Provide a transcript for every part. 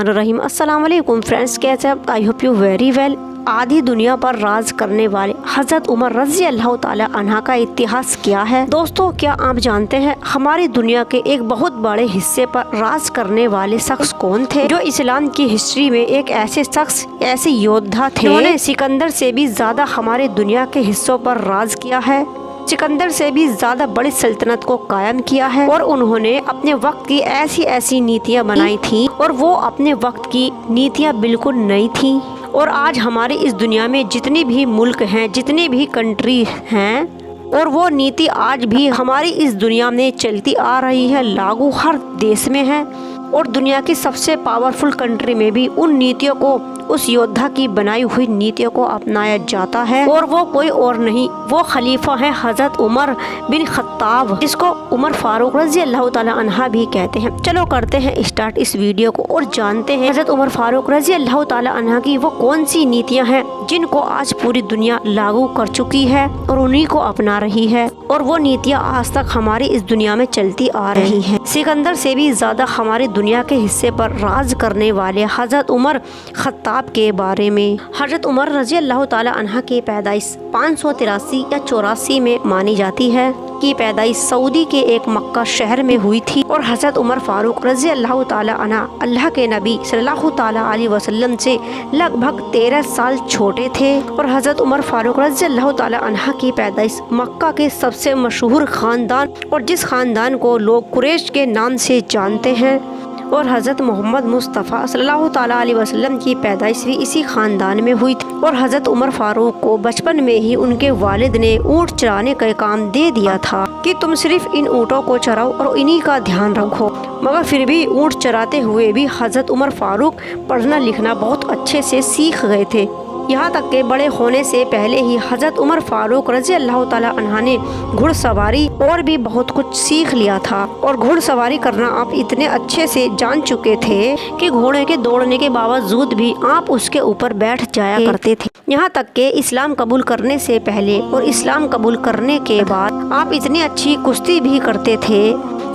बिस्मिल्लाहिर्रहमानिर्रहीम। अस्सलाम वालेकुम फ्रेंड्स, कैसे आप? I hope you very well. आधी दुनिया पर राज करने वाले हजरत उमर रजी अल्लाह ताला अन्हा का इतिहास क्या है? दोस्तों, क्या आप जानते हैं हमारी दुनिया के एक बहुत बड़े हिस्से पर राज करने वाले शख्स कौन थे? जो इस्लाम की हिस्ट्री में एक ऐसे शख्स, ऐसे योद्धा थे जिन्होंने सिकंदर से भी ज्यादा हमारे दुनिया के हिस्सों पर राज किया है, सिकंदर से भी ज्यादा बड़ी सल्तनत को कायम किया है। और उन्होंने अपने वक्त की ऐसी ऐसी नीतियाँ बनाई थी और वो अपने वक्त की नीतियाँ बिल्कुल नई थी। और आज हमारे इस दुनिया में जितने भी मुल्क हैं, जितने भी कंट्री हैं, और वो नीति आज भी हमारी इस दुनिया में चलती आ रही है, लागू हर देश में है। और दुनिया की सबसे पावरफुल कंट्री में भी उन नीतियों को, उस योद्धा की बनाई हुई नीतियों को अपनाया जाता है। और वो कोई और नहीं, वो खलीफा है हजरत उमर बिन खत्ताब, जिसको उमर फारूक रजी अल्लाह ताला अन्हा भी कहते हैं। चलो करते हैं स्टार्ट इस वीडियो को और जानते हैं हजरत उमर फारूक रजी अल्लाह ताला अन्हा की वो कौन सी नीतियाँ हैं जिनको आज पूरी दुनिया लागू कर चुकी है और उन्हीं को अपना रही है। और वो नीतियाँ आज तक हमारी इस दुनिया में चलती आ रही हैं। सिकंदर से भी ज्यादा हमारी दुनिया के हिस्से पर राज करने वाले हजरत उमर खत्ताब के बारे में। हजरत उमर रजी अल्लाह ताला अन्हा की पैदाइश 583 या 84 में मानी जाती है की पैदाइश सऊदी के एक मक्का शहर में हुई थी। और हजरत उमर फारूक रजी अल्लाह ताला अन्हा अल्लाह के नबी सल्लल्लाहु ताला अलैहि वसल्लम से लगभग 13 साल छोटे थे। और हजरत उमर फारूक रजी अल्लाह ताला अन्हा की पैदाइश मक्का के सबसे मशहूर खानदान और जिस खानदान को लोग कुरैश के नाम से जानते हैं, और हज़रत मोहम्मद मुस्तफ़ा सल्लल्लाहु ताला अलैहि वसल्लम की पैदाइश भी इसी खानदान में हुई थी। और हज़रत उमर फारूक को बचपन में ही उनके वालिद ने ऊँट चराने का काम दे दिया था कि तुम सिर्फ इन ऊँटों को चराओ और इन्हीं का ध्यान रखो। मगर फिर भी ऊँट चराते हुए भी हज़रत उमर फारूक पढ़ना लिखना बहुत अच्छे से सीख गए थे। यहाँ तक के बड़े होने से पहले ही हजरत उमर फारूक रजी अल्लाह ताला अन्हा ने घुड़सवारी और भी बहुत कुछ सीख लिया था। और घुड़सवारी करना आप इतने अच्छे से जान चुके थे कि घोड़े के दौड़ने के बावजूद भी आप उसके ऊपर बैठ जाया करते थे। यहाँ तक के इस्लाम कबूल करने से पहले और इस्लाम कबूल करने के बाद आप इतनी अच्छी कुश्ती भी करते थे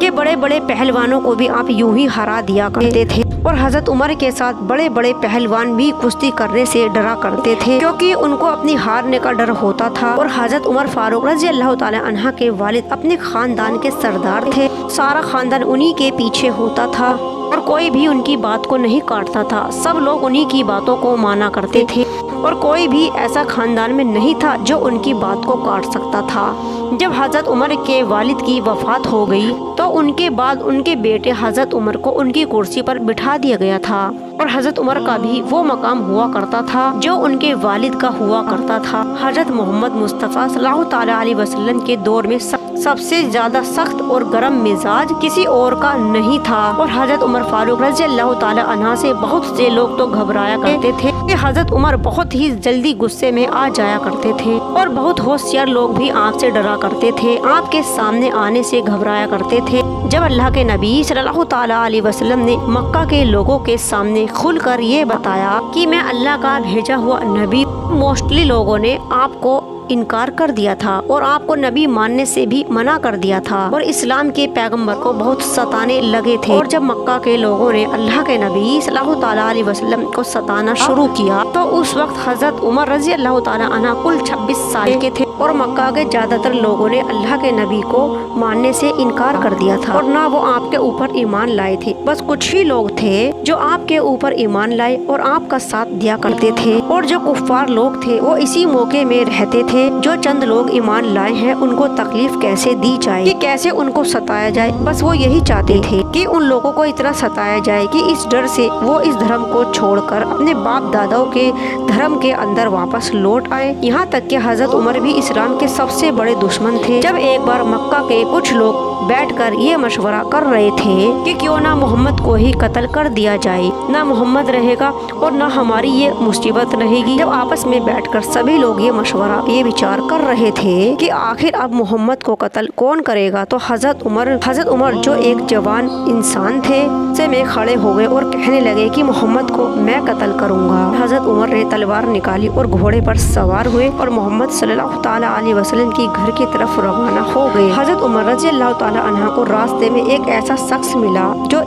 कि बड़े बड़े पहलवानों को भी आप यूं ही हरा दिया करते थे। और हजरत उमर के साथ बड़े बड़े पहलवान भी कुश्ती करने से डरा करते थे क्योंकि उनको अपनी हारने का डर होता था। और हजरत उमर फारूक रजी अल्लाह ताला अन्हा के वालिद अपने खानदान के सरदार थे, सारा खानदान उन्हीं के पीछे होता था और कोई भी उनकी बात को नहीं काटता था। सब लोग उन्हीं की बातों को माना करते थे और कोई भी ऐसा खानदान में नहीं था जो उनकी बात को काट सकता था। जब हजरत उमर के वालिद की वफात हो गई तो उनके बाद उनके बेटे हजरत उमर को उनकी कुर्सी पर बिठा दिया गया था। और हजरत उमर का भी वो मकाम हुआ करता था जो उनके वालिद का हुआ करता था। हजरत मोहम्मद मुस्तफ़ा सल्लल्लाहु ताला अलैहि वसल्लम के दौर में सबसे ज्यादा सख्त और गर्म मिजाज किसी और का नहीं था। और हजरत उमर फारूक रजी अल्लाह ताला अन्हा से बहुत से लोग तो घबराया करते थे कि हजरत उमर बहुत ही जल्दी गुस्से में आ जाया करते थे और बहुत होशियार लोग भी आपसे डरा करते थे, आपके सामने आने से घबराया करते थे। जब अल्लाह के नबी सल्लल्लाहु ताला अलैहि वसल्लम ने मक्का के लोगों के सामने खुलकर ये बताया कि मैं अल्लाह का भेजा हुआ नबी, मोस्टली लोगों ने आपको इनकार कर दिया था और आपको नबी मानने से भी मना कर दिया था और इस्लाम के पैगंबर को बहुत सताने लगे थे। और जब मक्का के लोगों ने अल्लाह के नबी सल्लल्लाहु ताला अलैहि वसल्लम को सताना शुरू किया तो उस वक्त हजरत उमर रजी अल्लाह ताला अन्हा कुल 26 साल के थे और मक्का के ज्यादातर लोगों ने अल्लाह के नबी को मानने से इनकार कर दिया था और ना वो आपके ऊपर ईमान लाए थे। बस कुछ ही लोग थे जो आपके ऊपर ईमान लाए और आपका साथ दिया करते थे। और जो कुफ्फार लोग थे वो इसी मौके में रहते थे। जो चंद लोग ईमान लाए हैं उनको तकलीफ कैसे दी जाए, कि कैसे उनको सताया जाए, बस वो यही चाहते थे कि उन लोगों को इतना सताया जाए कि इस डर से वो इस धर्म को छोड़कर अपने बाप दादाओं के धर्म के अंदर वापस लौट आए। यहाँ तक कि हजरत उमर भी इस्लाम के सबसे बड़े दुश्मन थे। जब एक बार मक्का के कुछ लोग बैठकर ये मशवरा कर रहे थे कि क्यों ना मोहम्मद को ही कत्ल कर दिया जाए, ना मोहम्मद रहेगा और ना हमारी ये मुसीबत रहेगी। जब आपस में बैठकर सभी लोग ये मशवरा, ये विचार कर रहे थे कि आखिर अब मोहम्मद को कत्ल कौन करेगा, तो हजरत उमर जो एक जवान इंसान थे से में खड़े हो गए और कहने लगे कि मोहम्मद को मैं कत्ल करूंगा। हजरत उमर ने तलवार निकाली और घोड़े पर सवार हुए और मोहम्मद सल्लल्लाहु ताला अलैहि वसल्लम की घर की तरफ रवाना हो गए। हजरत उमर रजी अल्लाह ताला अन्हा को रास्ते में एक ऐसा शख्स मिला जो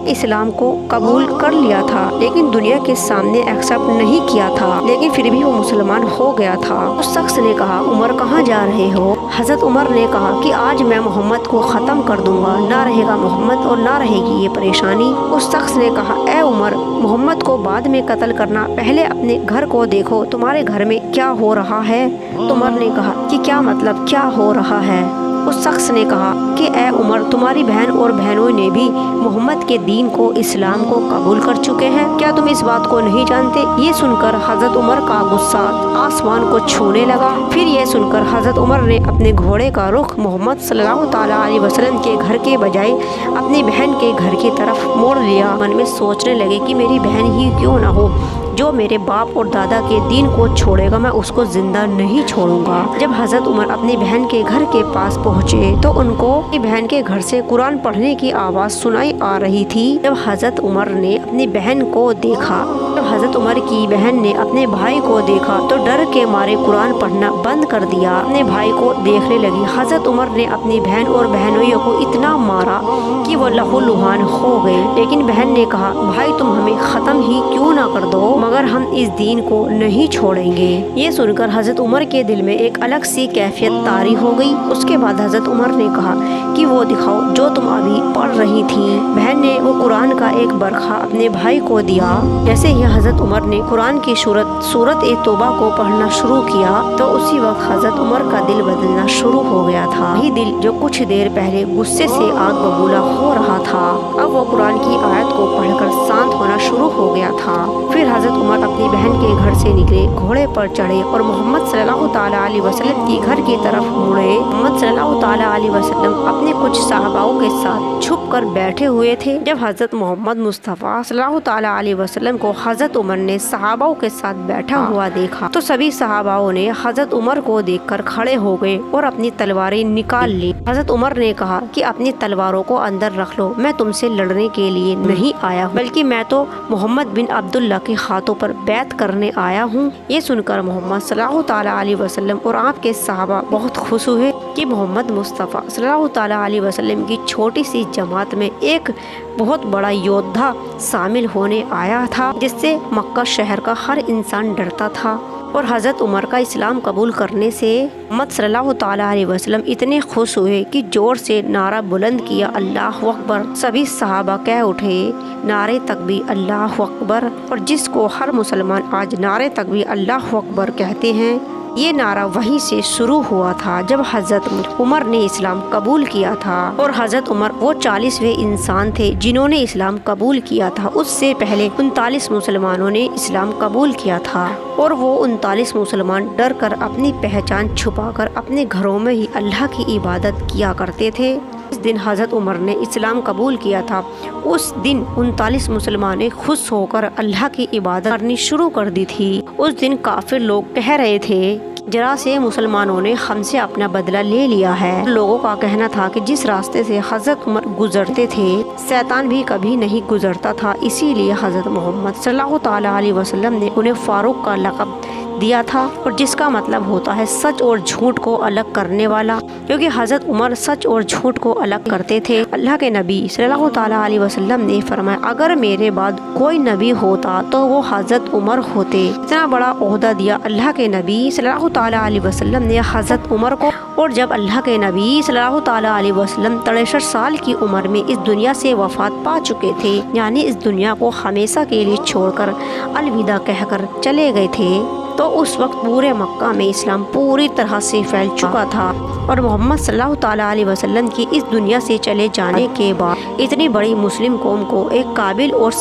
इस्लाम को कबूल कर लिया था, लेकिन दुनिया के सामने एक्सेप्ट नहीं किया था, लेकिन फिर भी वो मुसलमान हो गया था। उस शख्स ने कहा, उमर कहाँ जा रहे हो? हजरत उमर ने कहा कि आज मैं मोहम्मद को ख़त्म कर दूंगा, ना रहेगा मोहम्मद और ना रहेगी ये परेशानी। उस शख्स ने कहा, ए उमर, मोहम्मद को बाद में कत्ल करना, पहले अपने घर को देखो, तुम्हारे घर में क्या हो रहा है? उमर ने कहा कि क्या मतलब, क्या हो रहा है? उस शख्स ने कहा कि ए उमर, तुम्हारी बहन और बहनों ने भी मोहम्मद के दीन को, इस्लाम को कबूल कर चुके हैं, क्या तुम इस बात को नहीं जानते? ये सुनकर हजरत उमर का गुस्सा आसमान को छूने लगा। फिर ये सुनकर हजरत उमर ने अपने घोड़े का रुख मोहम्मद सल्लल्लाहु ताला अलैहि वसल्लम के घर के बजाय अपनी बहन के घर की तरफ मोड़ लिया। मन में सोचने लगे कि मेरी बहन ही क्यों ना हो, जो मेरे बाप और दादा के दीन को छोड़ेगा, मैं उसको जिंदा नहीं छोड़ूंगा। जब हजरत उमर अपनी बहन के घर के पास पहुँचे तो उनको अपनी बहन के घर से कुरान पढ़ने की आवाज़ सुनाई आ रही थी। जब हजरत उमर ने अपनी बहन को देखा, जब हजरत उमर की बहन ने अपने भाई को देखा तो डर के मारे कुरान पढ़ना बंद कर दिया, अपने भाई को देखने लगी। हजरत उमर ने अपनी बहन और बहनोइयों को इतना मारा कि वो लहूलुहान हो गए, लेकिन बहन ने कहा, भाई तुम हमें ख़त्म ही क्यों ना कर दो, मगर हम इस दीन को नहीं छोड़ेंगे। ये सुनकर हजरत उमर के दिल में एक अलग सी कैफियत तारी हो गई। उसके बाद हजरत उमर ने कहा कि वो दिखाओ जो तुम अभी पढ़ रही थी। बहन ने वो कुरान का एक बरखा अपने भाई को दिया। जैसे ही हजरत उमर ने कुरान की सूरत ए तौबा को पढ़ना शुरू किया तो उसी वक्त हजरत उमर का दिल बदलना शुरू हो गया था। वही दिल जो कुछ देर पहले गुस्से से आग बबूला हो रहा था, अब वो कुरान की आयत को पढ़कर शांत होना शुरू हो गया था। फिर हजरत उमर अपनी बहन के घर से निकले, घोड़े पर चढ़े और मोहम्मद सल्लल्लाहु ताला अलैहि वसल्लम की घर की तरफ मुड़े। मोहम्मद सल्लल्लाहु ताला अलैहि वसल्लम अपने कुछ सहाबाओं के साथ छुप कर बैठे हुए थे। जब हजरत मोहम्मद मुस्तफ़ा सल्लल्लाहु ताला अलैहि वसल्लम को हजरत उमर ने सहाबाओं के साथ बैठा हुआ देखा तो सभी सहाबाओं ने हजरत उमर को देखकर खड़े हो गए और अपनी तलवारें निकाल ली। हजरत उमर ने कहा कि अपनी तलवारों को अंदर रख लो, मैं तुमसे लड़ने के लिए नहीं आया, बल्कि मैं तो मोहम्मद बिन अब्दुल्ला के हाथों पर बैत करने आया हूँ। ये सुनकर मोहम्मद सल्लल्लाहु ताला अलैहि वसल्लम और आपके सहाबा बहुत खुश हुए कि मोहम्मद मुस्तफ़ा सल्लल्लाहु ताला अलैहि वसल्लम की छोटी सी जमात में एक बहुत बड़ा योद्धा शामिल होने आया था, जिससे मक्का शहर का हर इंसान डरता था। और हज़रत उमर का इस्लाम कबूल करने से मोहम्मद सल्लल्लाहु ताला अलैहि वसल्लम इतने खुश हुए कि ज़ोर से नारा बुलंद किया, अल्लाहु अकबर। सभी सहाबा कह उठे, नारे तकबीर अल्लाहु अकबर। और जिसको हर मुसलमान आज नारे तकबीर अल्लाहु अकबर कहते हैं, ये नारा वहीं से शुरू हुआ था जब हज़रत उमर ने इस्लाम कबूल किया था। और हज़रत उमर वो 40वें इंसान थे जिन्होंने इस्लाम कबूल किया था। उससे पहले 39 मुसलमानों ने इस्लाम कबूल किया था और वो 39 मुसलमान डर कर अपनी पहचान छुपाकर अपने घरों में ही अल्लाह की इबादत किया करते थे। जिस दिन हज़रत उमर ने इस्लाम कबूल किया था उस दिन 39 मुसलमानें खुश होकर अल्लाह की इबादत करनी शुरू कर दी थी। उस दिन काफिर लोग कह रहे थे, जरा से मुसलमानों ने हमसे अपना बदला ले लिया है। लोगों का कहना था कि जिस रास्ते से हज़रत उमर गुजरते थे शैतान भी कभी नहीं गुजरता था, इसीलिए हज़रत मोहम्मद सल्लल्लाहु ताला अलैहि वसल्लम ने उन्हें फारूक का लक़ब दिया था, और जिसका मतलब होता है सच और झूठ को अलग करने वाला, क्योंकि हज़रत उमर सच और झूठ को अलग करते थे। अल्लाह के नबी सल्लल्लाहु ताला अलैहि वसल्लम ने फरमाया, अगर मेरे बाद कोई नबी होता तो वो हज़रत उमर होते। इतना बड़ा ओहदा दिया अल्लाह के नबी सल्लल्लाहु ताला अलैहि वसल्लम ने हज़रत उमर को। और जब अल्लाह के नबी सल्लल्लाहु ताला अलैहि वसल्लम 63 साल की उम्र में इस दुनिया से वफात पा चुके थे, यानी इस दुनिया को हमेशा के लिए छोड़कर अलविदा कहकर चले गए थे, तो उस वक्त पूरे मक्का में इस्लाम पूरी तरह से फैल चुका था। और मोहम्मद सल्लल्लाहु ताला अलैहि वसल्लम की इस दुनिया से चले जाने के बाद इतनी बड़ी मुस्लिम कौम को एक काबिल और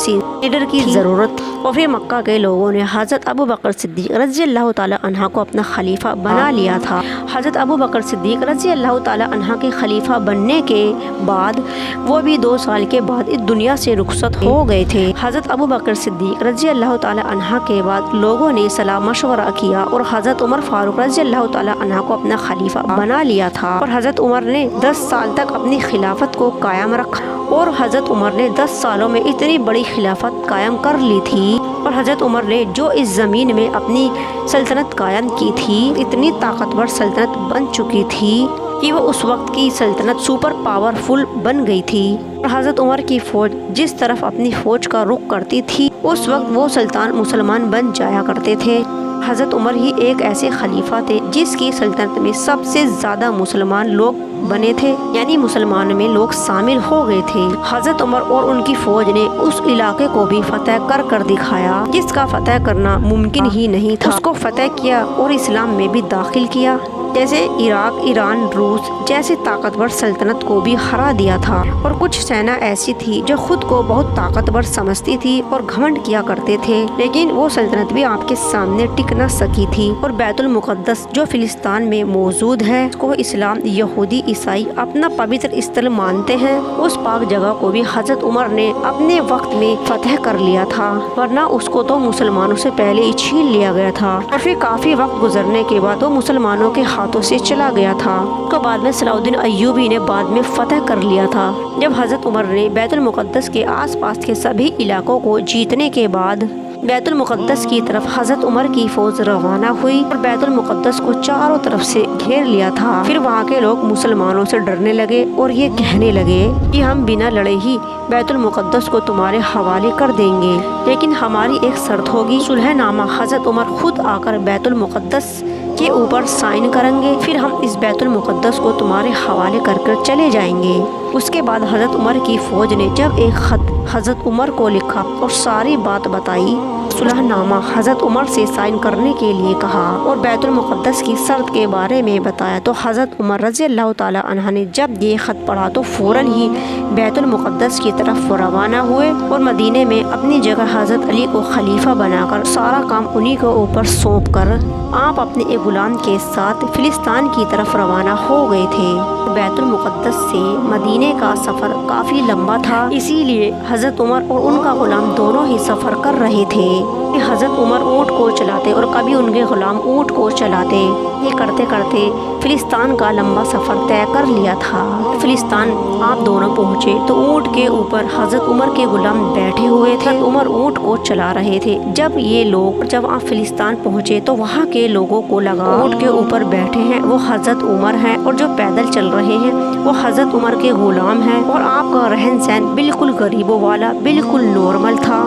लीडर की ज़रूरत, और फिर मक्का के लोगों ने हज़रत अबू बकर सिद्दीक़ रज़ी अल्लाह ताला अन्हा को अपना खलीफा बना लिया था। हज़रत अबू बकर सिद्दीक़ रज़ी अल्लाह ताला अन्हा के खलीफा बनने के बाद वो भी 2 साल के बाद इस दुनिया से रुखसत हो गए थे। हज़रत अबू बकर सिद्दीक़ रज़ी अल्लाह ताला अन्हा के बाद लोगों ने सलाह मशवरा किया और हज़रत उमर फारूक रज़ी अल्लाह ताला अन्हा को अपना खलीफा बना लिया था। और हज़रत उमर ने 10 साल तक अपनी खिलाफत को कायम रखा और हजरत उमर ने 10 सालों में इतनी बड़ी खिलाफत कायम कर ली थी। और हजरत उमर ने जो इस ज़मीन में अपनी सल्तनत कायम की थी, इतनी ताकतवर सल्तनत बन चुकी थी कि वो उस वक्त की सल्तनत सुपर पावरफुल बन गई थी। और हजरत उमर की फ़ौज जिस तरफ अपनी फ़ौज का रुख करती थी, उस वक्त वो सुल्तान मुसलमान बन जाया करते थे। हजरत उमर ही एक ऐसे खलीफा थे जिसकी सल्तनत में सबसे ज़्यादा मुसलमान लोग बने थे, यानी मुसलमान में लोग शामिल हो गए थे। हजरत उमर और उनकी फ़ौज ने उस इलाके को भी फतह कर दिखाया जिसका फतह करना मुमकिन ही नहीं था। उसको फतह किया और इस्लाम में भी दाखिल किया। जैसे इराक, ईरान, रूस जैसे ताकतवर सल्तनत को भी हरा दिया था। और कुछ सेना ऐसी थी जो खुद को बहुत ताकतवर समझती थी और घमंड किया करते थे, लेकिन वो सल्तनत भी आपके सामने टिक न सकी थी। और बैतुल मुक़द्दस जो फिलिस्तीन में मौजूद है, उसको इस्लाम, यहूदी, ईसाई अपना पवित्र स्थल मानते हैं। उस पाक जगह को भी हजरत उमर ने अपने वक्त में फतह कर लिया था, वरना उसको तो मुसलमानों से पहले ही छीन लिया गया था। और फिर काफी वक्त गुजरने के बाद वो मुसलमानों के हाथों से चला गया था। उसको बाद में सलाउद्दीन अय्यूबी ने बाद में फतह कर लिया था। जब हजरत उमर ने बैतुल मुक़द्दस के आसपास के सभी इलाकों को जीतने के बाद बैतुल मुक़द्दस की तरफ हजरत उमर की फौज रवाना हुई और बैतुल मुक़द्दस को चारों तरफ से घेर लिया था। फिर वहाँ के लोग मुसलमानों से डरने लगे और ये कहने लगे कि हम बिना लड़े ही बैतुल मुक़द्दस को तुम्हारे हवाले कर देंगे, लेकिन हमारी एक शर्त होगी, सुलहनामा हजरत उमर खुद आकर बैतुल मुक़द्दस के ऊपर साइन करेंगे, फिर हम इस बैतुल मुक़द्दस को तुम्हारे हवाले कर चले जाएंगे। उसके बाद हजरत उमर की फौज ने जब एक खत हजरत उमर को लिखा और सारी बात बताई, सुलहनामा हजरत उमर से साइन करने के लिए कहा और बैतुल मुक़द्दस की शर्त के बारे में बताया, तो हजरत उमर रज़ी अल्लाह ताला अन्हा ने जब ये खत पढ़ा तो फ़ौरन ही बैतुल मुक़द्दस की तरफ रवाना हुए और मदीने में अपनी जगह हजरत अली को खलीफा बनाकर सारा काम उन्हीं के ऊपर सौंप कर आप अपने एक गुलाम के साथ फिलिस्तीन की तरफ रवाना हो गए थे। बैतुल मुक़द्दस से मदीने का सफ़र काफ़ी लंबा था, इसीलिए हज़रत उमर और उनका गुलाम दोनों ही सफ़र कर रहे थे। हज़रत उमर ऊँट को चलाते और कभी उनके गुलाम ऊँट को चलाते। ये करते करते फिलिस्तीन का लंबा सफ़र तय कर लिया था। फिलिस्तीन आप दोनों पहुँचे तो ऊँट के ऊपर हज़रत उमर के गुलाम बैठे हुए थे, उमर ऊँट को चला रहे थे। जब आप फिलिस्तीन पहुँचे तो वहाँ के लोगों को लगा ऊँट के ऊपर बैठे हैं वो हज़रत उमर हैं और जो पैदल चल रहे हैं वो हज़रत उमर के गुलाम हैं। और आपका रहन सहन बिल्कुल गरीबों वाला, बिल्कुल नॉर्मल था।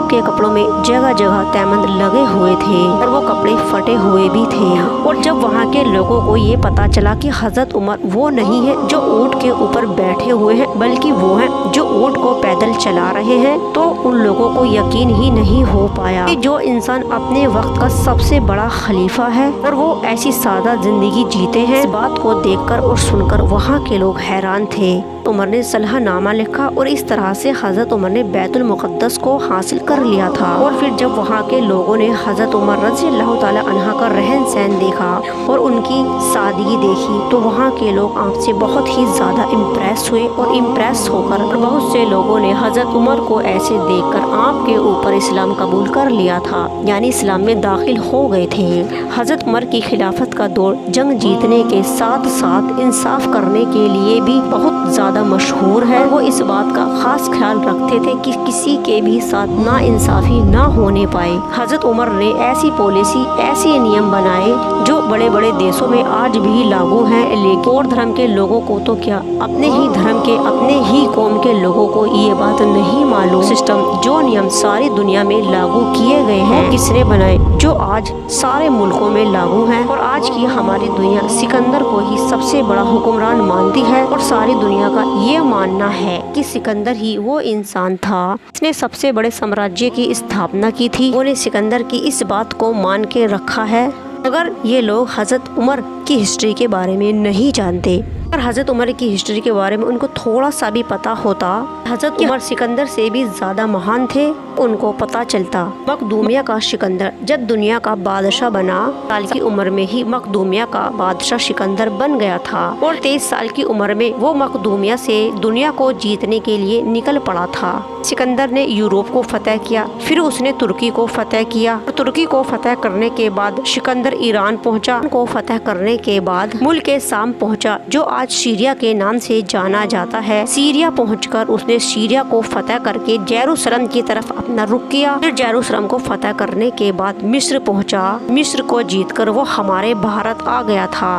के कपड़ों में जगह जगह तैमंद लगे हुए थे और वो कपड़े फटे हुए भी थे। और जब वहाँ के लोगों को ये पता चला कि हज़रत उमर वो नहीं है जो ऊँट के ऊपर बैठे हुए हैं, बल्कि वो हैं जो ऊँट को पैदल चला रहे हैं, तो उन लोगों को यकीन ही नहीं हो पाया कि जो इंसान अपने वक्त का सबसे बड़ा खलीफा है और वो ऐसी सादा जिंदगी जीते हैं। इस बात को देखकर और सुनकर वहाँ के लोग हैरान थे। उमर ने सलहनामा लिखा और इस तरह से हज़रत उमर ने बैतुल मुक़द्दस को हासिल कर लिया था। और फिर जब वहाँ के लोगों ने हज़रत उमर रज़ी अल्लाह ताला अन्हा का रहन सहन देखा और उनकी सादगी देखी, तो वहाँ के लोग आपसे बहुत ही ज़्यादा इम्प्रेस हुए और इम्प्रेस होकर बहुत से लोगों ने हज़रत उमर को ऐसे देखकर आपके ऊपर इस्लाम कबूल कर लिया था, यानी इस्लाम में दाखिल हो गए थे। हज़रत उमर की खिलाफत का दौर जंग जीतने के साथ साथ इंसाफ करने के लिए भी बहुत ज़्यादा मशहूर है। वो इस बात का खास ख्याल रखते थे कि किसी के भी साथ ना इंसाफी ना होने पाए। हजरत उमर ने ऐसी पॉलिसी, ऐसे नियम बनाए जो बड़े बड़े देशों में आज भी लागू हैं, लेकिन और धर्म के लोगों को तो क्या, अपने ही धर्म के, अपने ही कौम के लोगों को ये बात नहीं मालूम। सिस्टम, जो नियम सारी दुनिया में लागू किए गए हैं, किसने बनाए, जो आज सारे मुल्कों में लागू हैं। और आज की हमारी दुनिया सिकंदर को ही सबसे बड़ा हुक्मरान मानती है और सारी दुनिया का ये मानना है कि सिकंदर ही वो इंसान था जिसने सबसे बड़े साम्राज्य की स्थापना की थी। उन्हें सिकंदर की इस बात को मान के रखा है। अगर ये लोग हजरत उमर की हिस्ट्री के बारे में नहीं जानते, अगर हजरत उमर की हिस्ट्री के बारे में उनको थोड़ा सा भी पता होता, हजरत उमर सिकंदर से भी ज्यादा महान थे, उनको पता चलता। मखदूमिया का सिकंदर जब दुनिया का बादशाह बना, साल की उम्र में ही मखदूमिया का बादशाह सिकंदर बन गया था और 23 साल की उम्र में वो मखदूमिया से दुनिया को जीतने के लिए निकल पड़ा था। सिकंदर ने यूरोप को फतह किया, फिर उसने तुर्की को फतह किया और तुर्की को फतह करने के बाद सिकंदर ईरान पहुंचा। को फतह करने करने के बाद मुल्क के शाम पहुंचा, जो आज सीरिया के नाम से जाना जाता है। सीरिया पहुंचकर उसने सीरिया को फतह करके जेरूसलम की तरफ अपना रुख किया। फिर जेरूसलम को फतह करने के बाद मिस्र पहुंचा। मिस्र को जीतकर वो हमारे भारत आ गया था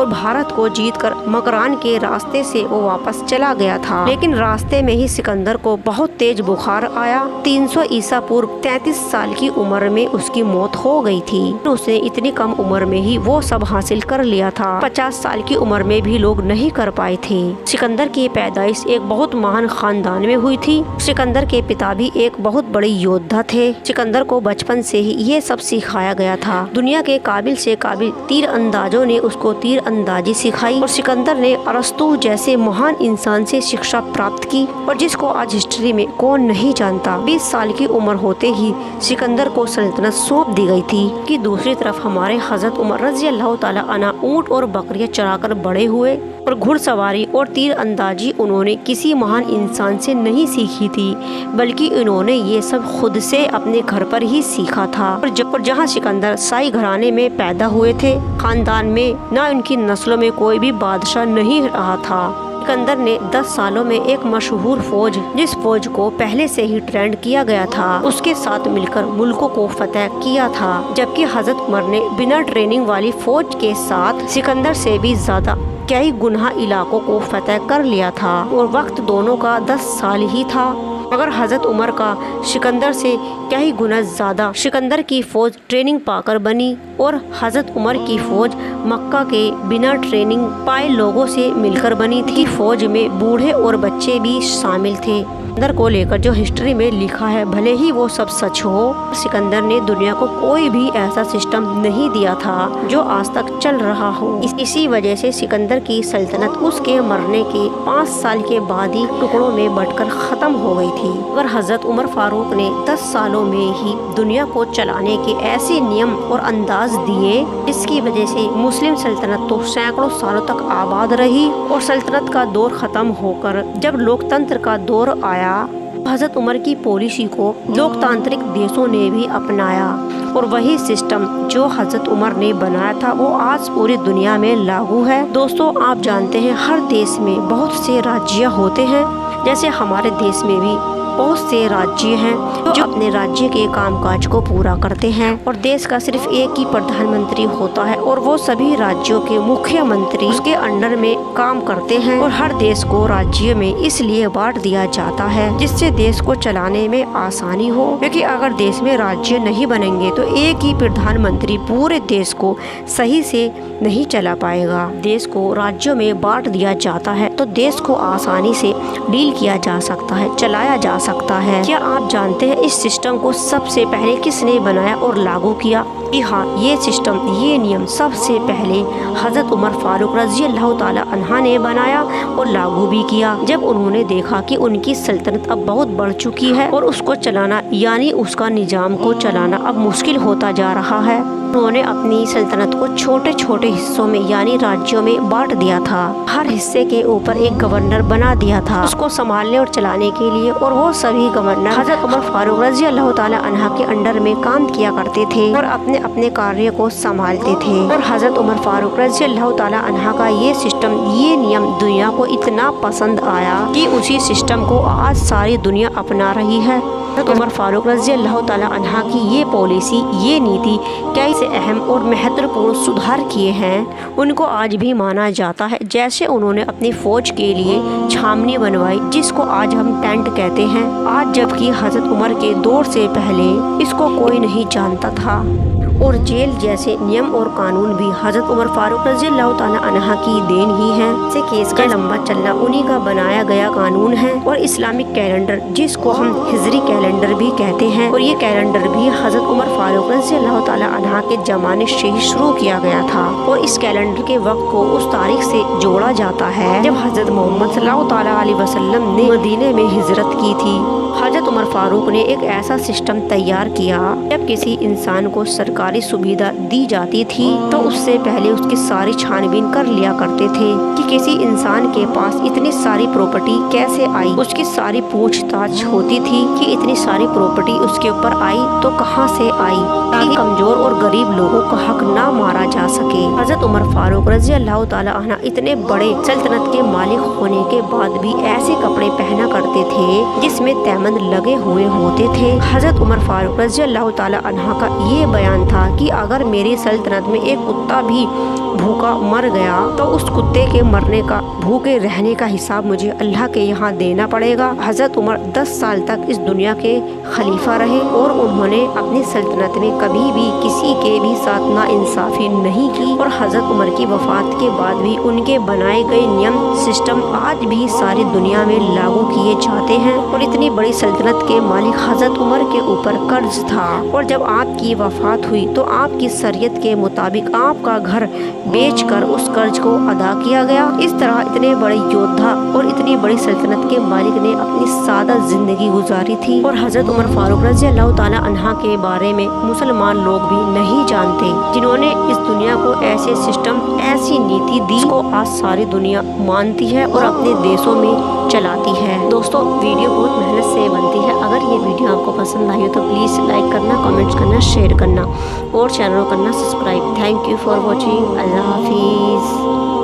और भारत को जीतकर मकरान के रास्ते से वो वापस चला गया था। लेकिन रास्ते में ही सिकंदर को बहुत तेज बुखार आया। 300 ईसा पूर्व 33 साल की उम्र में उसकी मौत हो गई थी। उसने इतनी कम उम्र में ही वो सब हासिल कर लिया था। 50 साल की उम्र में भी लोग नहीं कर पाए थे। सिकंदर की पैदाइश एक बहुत महान खानदान में हुई थी। सिकंदर के पिता भी एक बहुत बड़े योद्धा थे। सिकंदर को बचपन से ही ये सब सिखाया गया था। दुनिया के काबिल से काबिल तीर अंदाजों ने उसको तीर अंदाजी सिखाई और सिकंदर ने अरस्तु जैसे महान इंसान से शिक्षा प्राप्त की, और जिसको आज हिस्ट्री में कौन नहीं जानता। 20 साल की उम्र होते ही सिकंदर को सल्तनत सौंप दी गई थी। कि दूसरी तरफ हमारे हजरत उमर रज़ी अल्लाह ताला अन्हा ऊंट और बकरियां चराकर बड़े हुए, और घुड़सवारी और तीर अंदाजी उन्होंने किसी महान इंसान से नहीं सीखी थी, बल्कि इन्होंने ये सब खुद से अपने घर पर ही सीखा था। और जहाँ सिकंदर शाही घराने में पैदा हुए थे, खानदान में न उनकी नस्लों में कोई भी बादशाह नहीं रहा था। सिकंदर ने 10 सालों में एक मशहूर फौज, जिस फौज को पहले से ही ट्रेंड किया गया था, उसके साथ मिलकर मुल्कों को फतह किया था। जबकि हजरत उमर ने बिना ट्रेनिंग वाली फौज के साथ सिकंदर से भी ज्यादा कई गुना इलाकों को फतह कर लिया था, और वक्त दोनों का 10 साल ही था। मगर हजरत उमर का सिकंदर से कई गुना ज्यादा सिकंदर की फौज ट्रेनिंग पाकर बनी, और हजरत उमर की फौज मक्का के बिना ट्रेनिंग पाए लोगों से मिलकर बनी थी। फौज में बूढ़े और बच्चे भी शामिल थे। सिकंदर को लेकर जो हिस्ट्री में लिखा है, भले ही वो सब सच हो, सिकंदर ने दुनिया को कोई भी ऐसा सिस्टम नहीं दिया था जो आज तक चल रहा हो। इसी वजह से सिकंदर की सल्तनत उसके मरने के 5 साल के बाद ही टुकड़ों में बंटकर खत्म हो गई थी। और हजरत उमर फारूक ने 10 सालों में ही दुनिया को चलाने के ऐसे नियम और अंदाज दिए, जिसकी वजह से मुस्लिम सल्तनत तो सैकड़ों सालों तक आबाद रही। और सल्तनत का दौर खत्म होकर जब लोकतंत्र का दौर आया, हजरत उमर की पॉलिसी को लोकतांत्रिक देशों ने भी अपनाया, और वही सिस्टम जो हजरत उमर ने बनाया था वो आज पूरी दुनिया में लागू है। दोस्तों, आप जानते हैं हर देश में बहुत से राज्य होते हैं, जैसे हमारे देश में भी बहुत से राज्य हैं जो अपने राज्य के कामकाज को पूरा करते हैं, और देश का सिर्फ एक ही प्रधानमंत्री होता है, और वो सभी राज्यों के मुख्यमंत्री उसके अंडर में काम करते हैं। और हर देश को राज्य में इसलिए बांट दिया जाता है जिससे देश को चलाने में आसानी हो, क्योंकि अगर देश में राज्य नहीं बनेंगे तो एक ही प्रधानमंत्री पूरे देश को सही से नहीं चला पाएगा। देश को राज्यों में बांट दिया जाता है तो देश को आसानी से डील किया जा सकता है, चलाया जा सकता है। क्या आप जानते हैं इस सिस्टम को सबसे पहले किसने बनाया और लागू किया? जी हाँ, ये सिस्टम, ये नियम सबसे पहले हजरत उमर फारूक रज़ी अल्लाह ताला अन्हा ने बनाया और लागू भी किया। जब उन्होंने देखा कि उनकी सल्तनत अब बहुत बढ़ चुकी है और उसको चलाना यानी उसका निजाम को चलाना अब मुश्किल होता जा रहा है, उन्होंने अपनी सल्तनत को छोटे छोटे हिस्सों में यानी राज्यों में बांट दिया था। हर हिस्से के ऊपर एक गवर्नर बना दिया था उसको संभालने और चलाने के लिए, और वो सभी गवर्नर हजरत उमर फारूक रज़ी अल्लाह ताला अन्हा के अंडर में काम किया करते थे और अपने अपने कार्य को संभालते थे। और हजरत उमर फारूक रज़ी अल्लाह ताला अन्हा का ये सिस्टम, ये नियम दुनिया को इतना पसंद आया कि उसी सिस्टम को आज सारी दुनिया अपना रही है। हजरत उमर फारूक रज़ी अल्लाह ताला अन्हा की ये पॉलिसी, ये नीति कैसे अहम और महत्वपूर्ण सुधार किए हैं उनको आज भी माना जाता है। जैसे उन्होंने अपनी फौज के लिए छावनी बनवाई जिसको आज हम टेंट कहते हैं। आज जबकि हजरत उमर के दौर से पहले इसको कोई नहीं जानता था, और जेल जैसे नियम और कानून भी हजरत उमर फारूक रज़ी अल्लाह ताला अन्हा की देन ही है। से केस का लंबा चलना उन्हीं का बनाया गया कानून है। और इस्लामिक कैलेंडर जिसको हम हिजरी कैलेंडर भी कहते हैं, और ये कैलेंडर भी हजरत उमर फारूक रज़ी अल्लाह ताला अन्हा के जमाने से ही शुरू किया गया था। और इस कैलेंडर के वक्त को उस तारीख से जोड़ा जाता है जब हजरत मोहम्मद सल्लल्लाहु ताला अलैहि वसल्लम ने मदीने में हिजरत की थी। हजरत उमर फारूक ने एक ऐसा सिस्टम तैयार किया, जब किसी इंसान को सरकारी सुविधा दी जाती थी तो उससे पहले उसकी सारी छानबीन कर लिया करते थे कि किसी इंसान के पास इतनी सारी प्रॉपर्टी कैसे आई। उसकी सारी पूछताछ होती थी कि इतनी सारी प्रॉपर्टी उसके ऊपर आई तो कहाँ से आई, ताकि कमजोर और गरीब लोगों का हक ना मारा जा सके। हजरत उमर फारूक रजी अल्लाह ताला अन्हु इतने बड़े सल्तनत के मालिक होने के बाद भी ऐसे कपड़े पहना करते थे जिसमें तैमंद लगे हुए होते थे। हजरत उमर फारूक रजी अल्लाह ताला अन्हु का ये बयान था कि अगर मेरी सल्तनत में एक कुत्ता भी भूखा मर गया तो उस कुत्ते के मरने का, भूखे रहने का हिसाब मुझे अल्लाह के यहाँ देना पड़ेगा। हजरत उमर 10 साल तक इस दुनिया के खलीफा रहे और उन्होंने अपनी सल्तनत में कभी भी किसी के भी साथ नाइंसाफी नहीं की और हजरत उमर की वफात के बाद भी उनके बनाए गए नियम सिस्टम आज भी सारी दुनिया में लागू किए जाते हैं। और इतनी बड़ी सल्तनत के मालिक हजरत उमर के ऊपर कर्ज था और जब आपकी वफात हुई तो आपकी शरीयत के मुताबिक आपका घर बेचकर उस कर्ज को अदा किया गया। इस तरह इतने बड़े योद्धा और इतनी बड़ी सल्तनत के मालिक ने अपनी सादा जिंदगी गुजारी थी। और हजरत उमर फारूक रजी अल्लाह ताला अन्हा के बारे में मुसलमान लोग भी नहीं जानते, जिन्होंने इस दुनिया को ऐसे सिस्टम, ऐसी नीति दी को आज सारी दुनिया मानती है और अपने देशों में चलाती है। दोस्तों, वीडियो बहुत मेहनत से बनती है। अगर ये वीडियो आपको पसंद आई हो तो प्लीज़ लाइक करना, कमेंट्स करना, शेयर करना और चैनल को करना subscribe. Thank you for watching. अल्लाह हाफिज़।